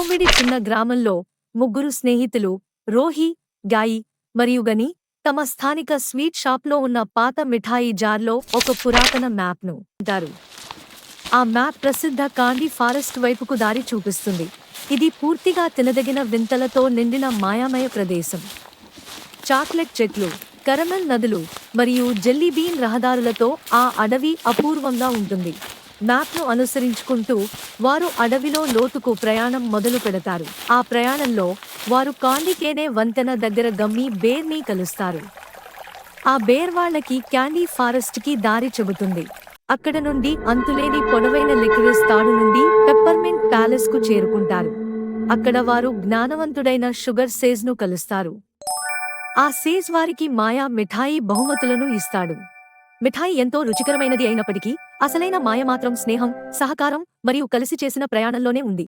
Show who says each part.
Speaker 1: మామిడి చిన్న గ్రామంలో ముగ్గురు స్నేహితులు రోహి, గాయి మరియు గని తమ స్థానిక స్వీట్ షాప్లో ఉన్న పాత మిఠాయి జార్లో ఒక పురాతన మ్యాప్ను ఉంటారు. ఆ మ్యాప్ ప్రసిద్ధ కాండీ ఫారెస్ట్ వైపుకు దారి చూపిస్తుంది. ఇది పూర్తిగా తినదగిన వింతలతో నిండిన మాయామయ ప్రదేశం. చాక్లెట్ చెట్లు, కరమెల్ నదులు మరియు జెల్లీబీన్ రహదారులతో ఆ అడవి అపూర్వంగా ఉంటుంది. మ్యాప్ను అనుసరించుకుంటూ వారు అడవిలో లోతుకు ప్రయాణం మొదలు పెడతారు. ఆ ప్రయాణంలో వారు కాండీకేనే వంతెన దగ్గర గమ్మీ బేర్ని కలుస్తారు. ఆ బేర్ వాళ్ళకి క్యాండీ ఫారెస్ట్కి దారి చెబుతుంది. అక్కడ నుండి అంతులేని పొడవైన లిక్రిస్ తాడు నుండి పెప్పర్మింట్ ప్యాలెస్కు చేరుకుంటారు. అక్కడ వారు జ్ఞానవంతుడైన షుగర్ సేజ్ను కలుస్తారు. ఆ సేజ్ వారికి మాయా మిఠాయి బహుమతులను ఇస్తాడు. మిఠాయి ఎంతో రుచికరమైనది అయినప్పటికీ అసలైన మాయ మాత్రం స్నేహం, సహకారం మరియు కలిసి చేసిన ప్రయాణంలోనే ఉంది.